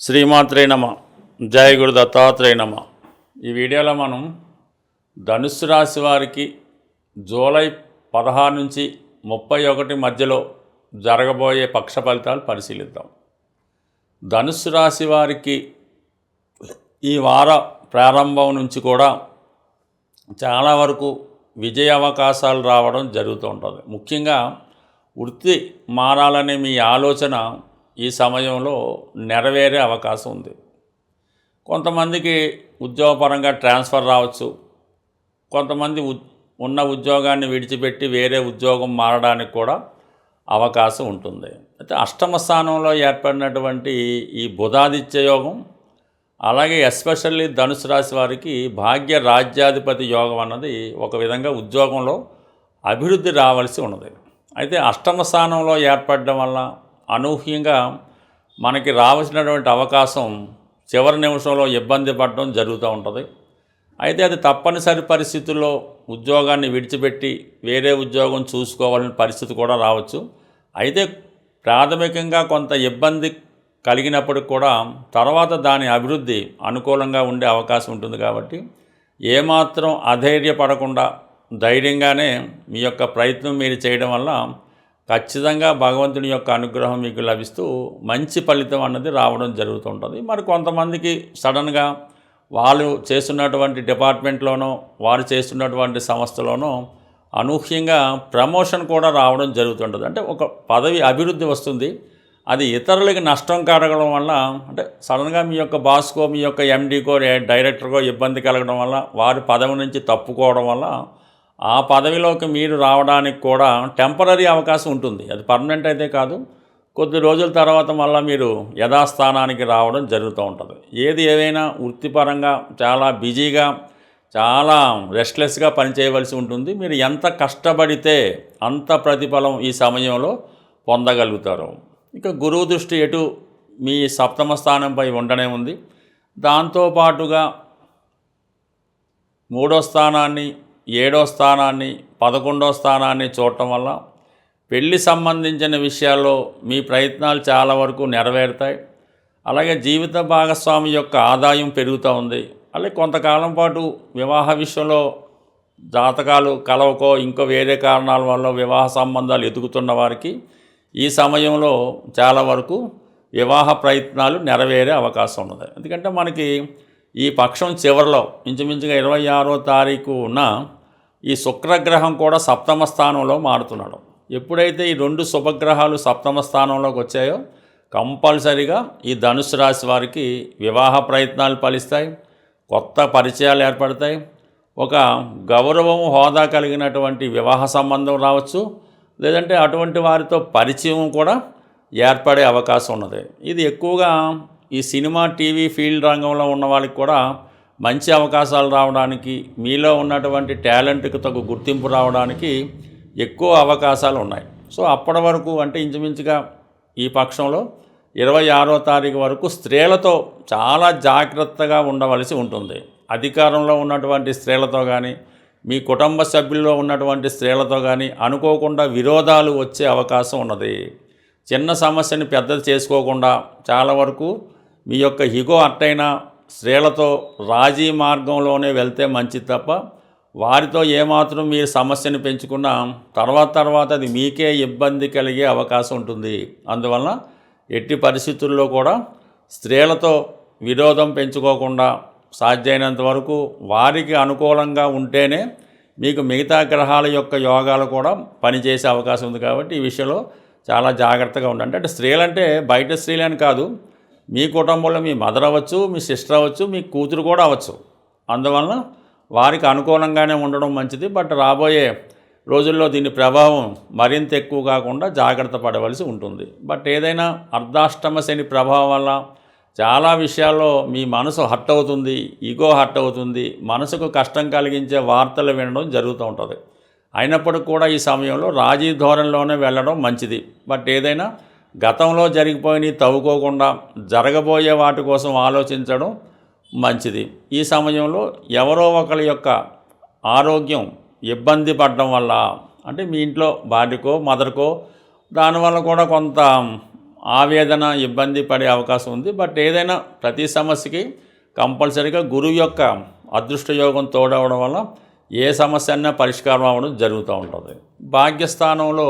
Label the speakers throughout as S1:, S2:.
S1: శ్రీమాత్రే నమ. జయ గురు దత్తాత్రేయ నమ. ఈ వీడియోలో మనం ధనుస్సు రాశి వారికి జూలై 16 నుంచి 31 మధ్యలో జరగబోయే పక్ష ఫలితాలు పరిశీలిద్దాం. ధనుస్సు రాశి వారికి ఈ వార ప్రారంభం నుంచి కూడా చాలా వరకు విజయ అవకాశాలు రావడం జరుగుతూ ఉంటుంది. ముఖ్యంగా వృత్తి మారాలనే మీ ఆలోచన ఈ సమయంలో నెరవేరే అవకాశం ఉంది. కొంతమందికి ఉద్యోగపరంగా ట్రాన్స్ఫర్ రావచ్చు. కొంతమంది ఉన్న ఉద్యోగాన్ని విడిచిపెట్టి వేరే ఉద్యోగం మారడానికి కూడా అవకాశం ఉంటుంది. అయితే అష్టమ స్థానంలో ఏర్పడినటువంటి ఈ బుధాదిత్య యోగం, అలాగే ఎస్పెషల్లీ ధనుసు రాశి వారికి భాగ్య రాజ్యాధిపతి యోగం అన్నది ఒక విధంగా ఉద్యోగంలో అభివృద్ధి రావాల్సి ఉన్నది. అయితే అష్టమ స్థానంలో ఏర్పడడం వల్ల అనూహ్యంగా మనకి రావాల్సినటువంటి అవకాశం చివరి నిమిషంలో ఇబ్బంది పడడం జరుగుతూ ఉంటుంది. అయితే అది తప్పనిసరి పరిస్థితుల్లో ఉద్యోగాన్ని విడిచిపెట్టి వేరే ఉద్యోగం చూసుకోవాలని పరిస్థితి కూడా రావచ్చు. అయితే ప్రాథమికంగా కొంత ఇబ్బంది కలిగినప్పటికి కూడా తర్వాత దాని అభివృద్ధి అనుకూలంగా ఉండే అవకాశం ఉంటుంది. కాబట్టి ఏమాత్రం అధైర్యపడకుండా ధైర్యంగానే మీ యొక్క ప్రయత్నం మీరు చేయడం వల్ల ఖచ్చితంగా భగవంతుని యొక్క అనుగ్రహం మీకు లభిస్తూ మంచి ఫలితం అన్నది రావడం జరుగుతుంటుంది. మరి కొంతమందికి సడన్గా వాళ్ళు చేస్తున్నటువంటి డిపార్ట్మెంట్లోనో వారు చేస్తున్నటువంటి సంస్థలోనో అనూహ్యంగా ప్రమోషన్ కూడా రావడం జరుగుతుంటుంది. అంటే ఒక పదవి అభివృద్ధి వస్తుంది. అది ఇతరులకి నష్టం కలగడం వల్ల, అంటే సడన్గా మీ యొక్క బాస్కో, మీ యొక్క ఎండీకో, డైరెక్టర్కో ఇబ్బంది కలగడం వల్ల, వారి పదవి నుంచి తప్పుకోవడం వల్ల ఆ పదవిలోకి మీరు రావడానికి కూడా టెంపరరీ అవకాశం ఉంటుంది. అది పర్మనెంట్ అయితే కాదు. కొద్ది రోజుల తర్వాత మళ్ళీ మీరు యథాస్థానానికి రావడం జరుగుతూ ఉంటుంది. ఏది ఏదైనా వృత్తిపరంగా చాలా బిజీగా, చాలా రెస్ట్లెస్గా పనిచేయవలసి ఉంటుంది. మీరు ఎంత కష్టపడితే అంత ప్రతిఫలం ఈ సమయంలో పొందగలుగుతారు. ఇక గురువు దృష్టి ఎటు మీ సప్తమ స్థానంపై ఉండనే ఉంది. దాంతోపాటుగా 3వ స్థానాన్ని, 7వ స్థానాన్ని, 11వ స్థానాన్ని చూడటం వల్ల పెళ్లి సంబంధించిన విషయాల్లో మీ ప్రయత్నాలు చాలా వరకు నెరవేరుతాయి. అలాగే జీవిత భాగస్వామి యొక్క ఆదాయం పెరుగుతూ ఉంది. అలాగే కొంతకాలం పాటు వివాహ విషయంలో జాతకాలు కలవకో ఇంకో వేరే కారణాల వల్ల వివాహ సంబంధాలు ఎదుగుతున్న వారికి ఈ సమయంలో చాలా వరకు వివాహ ప్రయత్నాలు నెరవేరే అవకాశం ఉన్నది. ఎందుకంటే మనకి ఈ పక్షం చివరిలో ఇంచుమించుగా 26వ తారీఖున ఈ శుక్రగ్రహం కూడా సప్తమ స్థానంలో మారుతున్నాడు. ఎప్పుడైతే ఈ 2 శుభగ్రహాలు సప్తమ స్థానంలోకి వచ్చాయో కంపల్సరీగా ఈ ధనుసు రాశి వారికి వివాహ ప్రయత్నాలు ఫలిస్తాయి, కొత్త పరిచయాలు ఏర్పడతాయి, ఒక గౌరవం, హోదా కలిగినటువంటి వివాహ సంబంధం రావచ్చు, లేదంటే అటువంటి వారితో పరిచయం కూడా ఏర్పడే అవకాశం ఉన్నది. ఇది ఎక్కువగా ఈ సినిమా, టీవీ ఫీల్డ్ రంగంలో ఉన్న వాళ్ళకి కూడా మంచి అవకాశాలు రావడానికి, మీలో ఉన్నటువంటి టాలెంట్కి తగు గుర్తింపు రావడానికి ఎక్కువ అవకాశాలు ఉన్నాయి. సో అప్పటి వరకు, అంటే ఇంచుమించుగా ఈ పక్షంలో 26వ తారీఖు వరకు స్త్రీలతో చాలా జాగ్రత్తగా ఉండవలసి ఉంటుంది. అధికారంలో ఉన్నటువంటి స్త్రీలతో కానీ, మీ కుటుంబ సభ్యుల్లో ఉన్నటువంటి స్త్రీలతో కానీ అనుకోకుండా విరోధాలు వచ్చే అవకాశం ఉన్నది. చిన్న సమస్యని పెద్దది చేసుకోకుండా చాలా వరకు మీ యొక్క ఈగో అట్టైన స్త్రీలతో రాజీ మార్గంలోనే వెళ్తే మంచిది తప్ప వారితో ఏమాత్రం మీరు సమస్యను పెంచుకున్నా తర్వాత అది మీకే ఇబ్బంది కలిగే అవకాశం ఉంటుంది. అందువలన ఎట్టి పరిస్థితుల్లో కూడా స్త్రీలతో విరోధం పెంచుకోకుండా సాధ్యమైనంత వరకు వారికి అనుకూలంగా ఉంటేనే మీకు మిగతా గ్రహాల యొక్క యోగాలు కూడా పనిచేసే అవకాశం ఉంది. కాబట్టి ఈ విషయంలో చాలా జాగ్రత్తగా ఉండండి. అంటే స్త్రీలంటే బయట స్త్రీలని కాదు, మీ కుటుంబంలో మీ మదర్ అవ్వచ్చు, మీ సిస్టర్ అవ్వచ్చు, మీ కూతురు కూడా అవ్వచ్చు. అందువలన వారికి అనుకూలంగానే ఉండడం మంచిది. బట్ రాబోయే రోజుల్లో దీని ప్రభావం మరింత ఎక్కువ కాకుండా జాగ్రత్త పడవలసి ఉంటుంది. బట్ ఏదైనా అర్ధాష్టమ శని ప్రభావం వల్ల చాలా విషయాల్లో మీ మనసు హర్ట్ అవుతుంది, ఈగో హర్ట్ అవుతుంది, మనసుకు కష్టం కలిగించే వార్తలు వినడం జరుగుతూ ఉంటుంది. అయినప్పటికీ కూడా ఈ సమయంలో రాజీ ధోరణిలోనే వెళ్ళడం మంచిది. బట్ ఏదైనా గతంలో జరిగిపోయినవి తవ్వుకోకుండా జరగబోయే వాటి కోసం ఆలోచించడం మంచిది. ఈ సమయంలో ఎవరో ఒకరి యొక్క ఆరోగ్యం ఇబ్బంది పడడం వల్ల, అంటే మీ ఇంట్లో భార్యకో, మదర్కో దానివల్ల కూడా కొంత ఆవేదన ఇబ్బంది పడే అవకాశం ఉంది. బట్ ఏదైనా ప్రతి సమస్యకి కంపల్సరీగా గురువు యొక్క అదృష్ట యోగం తోడవడం వల్ల ఏ సమస్య అయినా పరిష్కారం అవ్వడం జరుగుతూ ఉంటుంది. భాగ్యస్థానంలో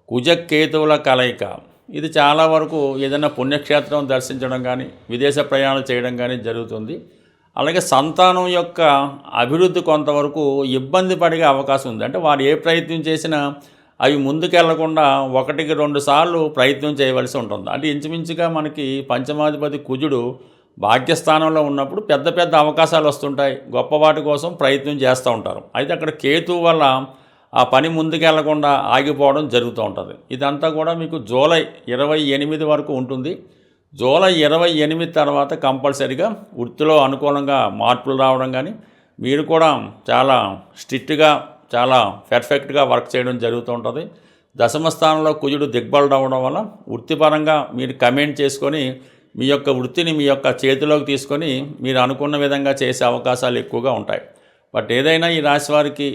S1: కుజకేతువుల కలయిక ఇది చాలా వరకు ఏదైనా పుణ్యక్షేత్రం దర్శించడం కానీ విదేశ ప్రయాణాలు చేయడం కానీ జరుగుతుంది. అలాగే సంతానం యొక్క అభివృద్ధి కొంతవరకు ఇబ్బంది పడే అవకాశం ఉంది. అంటే వారు ఏ ప్రయత్నం చేసినా అవి ముందుకెళ్లకుండా 1-2 సార్లు ప్రయత్నం చేయవలసి ఉంటుంది. అంటే ఇంచుమించుగా మనకి పంచమాధిపతి కుజుడు భాగ్యస్థానంలో ఉన్నప్పుడు పెద్ద పెద్ద అవకాశాలు వస్తుంటాయి, గొప్ప వాటి కోసం ప్రయత్నం చేస్తూ ఉంటారు. అయితే అక్కడ కేతువు వల్ల ఆ పని ముందుకెళ్లకుండా ఆగిపోవడం జరుగుతూ ఉంటుంది. ఇదంతా కూడా మీకు జూలై 28 వరకు ఉంటుంది. జూలై 28 తర్వాత కంపల్సరీగా వృత్తిలో అనుకూలంగా మార్పులు రావడం కానీ, మీరు కూడా చాలా స్ట్రిక్ట్గా చాలా పర్ఫెక్ట్గా వర్క్ చేయడం జరుగుతూ ఉంటుంది. దశమ స్థానంలో కుజుడు దిగ్బలం అవ్వడం వల్ల వృత్తిపరంగా మీరు కమెంట్ చేసుకొని మీ యొక్క వృత్తిని మీ యొక్క చేతిలోకి తీసుకొని మీరు అనుకున్న విధంగా చేసే అవకాశాలు ఎక్కువగా ఉంటాయి. బట్ ఏదైనా ఈ రాశి వారికి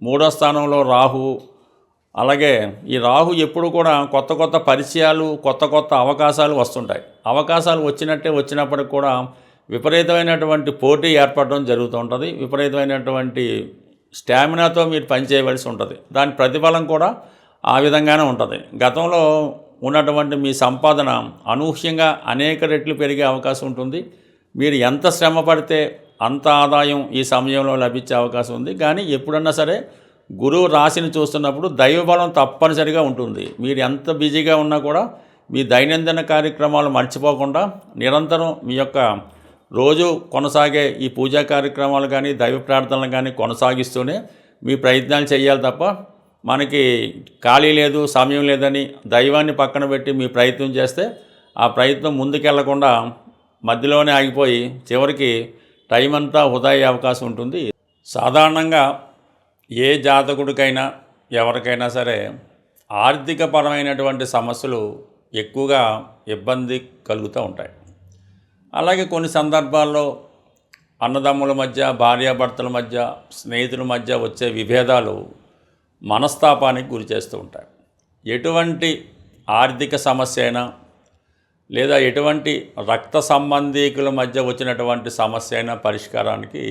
S1: 3వ స్థానంలో రాహువు, అలాగే ఈ రాహు ఎప్పుడు కూడా కొత్త కొత్త పరిచయాలు, కొత్త కొత్త అవకాశాలు వస్తుంటాయి. అవకాశాలు వచ్చినప్పటికి కూడా విపరీతమైనటువంటి పోటీ ఏర్పడడం జరుగుతూ ఉంటుంది. విపరీతమైనటువంటి స్టామినాతో మీరు పనిచేయవలసి ఉంటుంది. దాని ప్రతిఫలం కూడా ఆ విధంగానే ఉంటుంది. గతంలో ఉన్నటువంటి మీ సంపాదన అనూహ్యంగా అనేక రెట్లు పెరిగే అవకాశం ఉంటుంది. మీరు ఎంత శ్రమ పడితే అంత ఆదాయం ఈ సమయంలో లభించే అవకాశం ఉంది. కానీ ఎప్పుడన్నా సరే గురువు రాశిని చూస్తున్నప్పుడు దైవబలం తప్పనిసరిగా ఉంటుంది. మీరు ఎంత బిజీగా ఉన్నా కూడా మీ దైనందిన కార్యక్రమాలు మర్చిపోకుండా నిరంతరం మీ యొక్క రోజు కొనసాగే ఈ పూజా కార్యక్రమాలు కానీ దైవ ప్రార్థనలు కానీ కొనసాగిస్తూనే మీ ప్రయత్నాలు చేయాలి తప్ప మనకి ఖాళీ లేదు, సమయం లేదని దైవాన్ని పక్కన పెట్టి మీ ప్రయత్నం చేస్తే ఆ ప్రయత్నం ముందుకెళ్లకుండా మధ్యలోనే ఆగిపోయి చివరికి టైం అంతా వృధా అయ్యే అవకాశం ఉంటుంది. సాధారణంగా ఏ జాతకుడికైనా ఎవరికైనా సరే ఆర్థికపరమైనటువంటి సమస్యలు ఎక్కువగా ఇబ్బంది కలుగుతూ ఉంటాయి. అలాగే కొన్ని సందర్భాల్లో అన్నదమ్ముల మధ్య, భార్యాభర్తల మధ్య, స్నేహితుల మధ్య వచ్చే విభేదాలు మనస్తాపానికి గురి చేస్తూ ఉంటాయి. ఎటువంటి ఆర్థిక సమస్య అయినా లేదా ఎటువంటి రక్త సంబంధీకుల మధ్య వచ్చినటువంటి సమస్య అయినా పరిష్కారానికి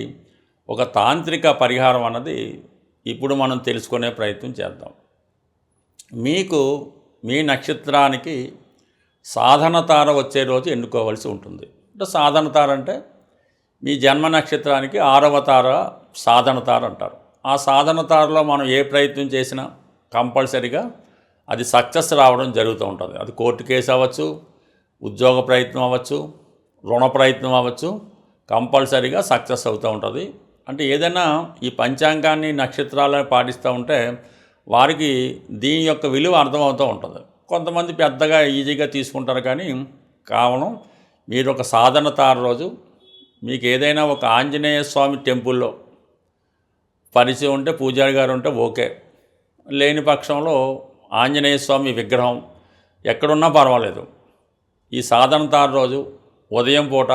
S1: ఒక తాంత్రిక పరిహారం అన్నది ఇప్పుడు మనం తెలుసుకునే ప్రయత్నం చేద్దాం. మీకు మీ నక్షత్రానికి సాధన తార వచ్చే రోజు ఎన్నుకోవాల్సి ఉంటుంది. అంటే సాధన తార అంటే మీ జన్మ నక్షత్రానికి 6వ తార సాధన తార అంటారు. ఆ సాధన తారలో మనం ఏ ప్రయత్నం చేసినా కంపల్సరీగా అది సక్సెస్ రావడం జరుగుతూ ఉంటుంది. అది కోర్టు కేసు అవ్వచ్చు, ఉద్యోగ ప్రయత్నం అవ్వచ్చు, రుణ ప్రయత్నం అవ్వచ్చు, కంపల్సరీగా సక్సెస్ అవుతూ ఉంటుంది. అంటే ఏదైనా ఈ పంచాంగాన్ని నక్షత్రాలను పాటిస్తూ ఉంటే వారికి దీని యొక్క విలువ అర్థమవుతూ ఉంటుంది. కొంతమంది పెద్దగా ఈజీగా తీసుకుంటారు. కానీ కావడం మీరు ఒక సాధన తార రోజు మీకు ఏదైనా ఒక ఆంజనేయ స్వామి టెంపుల్లో పరిచయం ఉంటే, పూజారి గారు ఉంటే ఓకే. లేని పక్షంలో ఆంజనేయ స్వామి విగ్రహం ఎక్కడున్నా పర్వాలేదు. ఈ సాధన తార రోజు ఉదయం పూట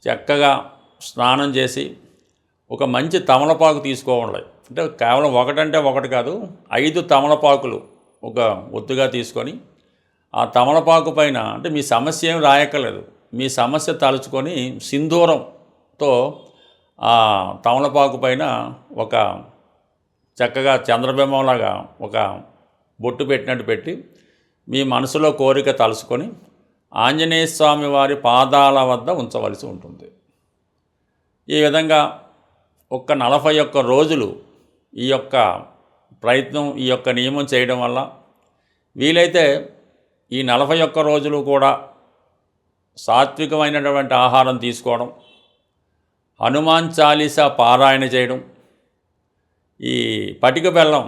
S1: చక్కగా స్నానం చేసి ఒక మంచి తమలపాకు తీసుకోవాలి. అంటే కేవలం ఒకటంటే ఒకటి కాదు, 5 తమలపాకులు ఒక ఒత్తుగా తీసుకొని ఆ తమలపాకు పైన, అంటే మీ సమస్య ఏం రాయక్కర్లేదు, మీ సమస్య తలుచుకొని సింధూరంతో ఆ తమలపాకు పైన ఒక చక్కగా చంద్రబింబంలాగా ఒక బొట్టు పెట్టినట్టు పెట్టి మీ మనసులో కోరిక తలుచుకొని ఆంజనేయ స్వామి వారి పాదాల వద్ద ఉంచవలసి ఉంటుంది. ఈ విధంగా ఒక్క 41 రోజులు ఈ యొక్క ప్రయత్నం, ఈ యొక్క నియమం చేయడం వల్ల వీలైతే ఈ 41 రోజులు కూడా సాత్వికమైనటువంటి ఆహారం తీసుకోవడం, హనుమాన్ చాలీసా పారాయణ చేయడం, ఈ పటిక బెల్లం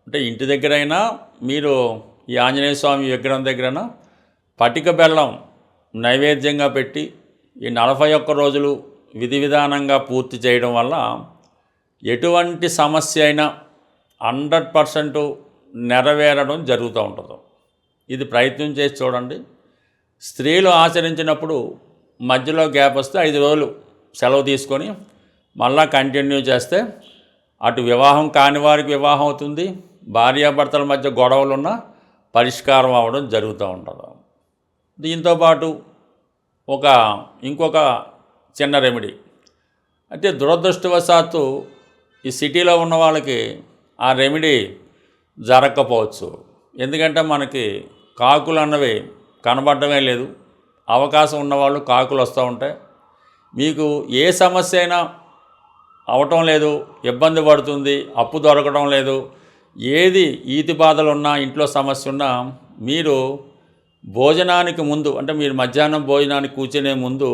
S1: అంటే ఇంటి దగ్గరైనా మీరు ఈ ఆంజనేయ స్వామి విగ్రహం దగ్గరైనా పటిక బెల్లం నైవేద్యంగా పెట్టి ఈ 41 రోజులు విధి విధానంగా పూర్తి చేయడం వల్ల ఎటువంటి సమస్య అయినా 100% నెరవేరడం జరుగుతూ ఉంటుంది. ఇది ప్రయత్నం చేసి చూడండి. స్త్రీలు ఆచరించినప్పుడు మధ్యలో గ్యాప్ వస్తే 5 రోజులు సెలవు తీసుకొని మళ్ళా కంటిన్యూ చేస్తే అటు వివాహం కాని వారికి వివాహం అవుతుంది, భార్యాభర్తల మధ్య గొడవలున్న పరిష్కారం అవ్వడం జరుగుతూ ఉంటుంది. దీంతోపాటు ఒక ఇంకొక చిన్న రెమెడీ. అయితే దురదృష్టవశాత్తు ఈ సిటీలో ఉన్న వాళ్ళకి ఆ రెమెడీ జరగకపోవచ్చు. ఎందుకంటే మనకి కాకులు అన్నవి కనబడటమే లేదు. అవకాశం ఉన్నవాళ్ళు కాకులు వస్తూ ఉంటాయి. మీకు ఏ సమస్య అయినా అవటం లేదు, ఇబ్బంది పడుతుంది, అప్పు దొరకడం లేదు, ఏది ఈతి బాధలు ఉన్నా, ఇంట్లో సమస్య ఉన్నా, మీరు భోజనానికి ముందు అంటే మీరు మధ్యాహ్నం భోజనానికి కూర్చునే ముందు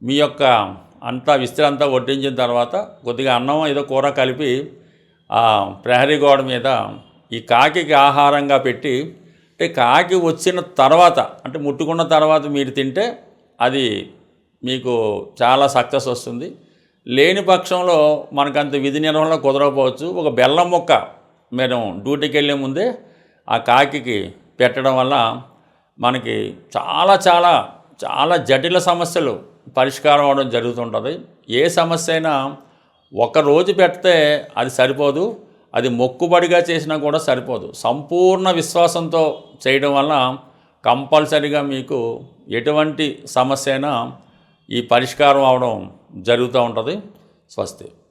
S1: మీ యొక్క అంతా విస్తరి అంతా వడ్డించిన తర్వాత కొద్దిగా అన్నం ఏదో కూర కలిపి ఆ ప్రహరీ గోడ మీద ఈ కాకికి ఆహారంగా పెట్టి, అంటే కాకి వచ్చిన తర్వాత అంటే ముట్టుకున్న తర్వాత మీరు తింటే అది మీకు చాలా సక్సెస్ వస్తుంది. లేని పక్షంలో మనకంత విధి నిర్వహణ కుదరకపోవచ్చు. ఒక బెల్లం ముక్క మేము డ్యూటీకి వెళ్ళే ముందే ఆ కాకికి పెట్టడం వల్ల మనకి చాలా చాలా చాలా జటిల సమస్యలు పరిష్కారం అవడం జరుగుతుంటుంది. ఏ సమస్య అయినా ఒకరోజు పెడితే అది సరిపోదు, అది మొక్కుబడిగా చేసినా కూడా సరిపోదు. సంపూర్ణ విశ్వాసంతో చేయడం వల్ల కంపల్సరీగా మీకు ఎటువంటి సమస్య అయినా ఈ పరిష్కారం అవడం జరుగుతూ ఉంటుంది. స్వస్తి.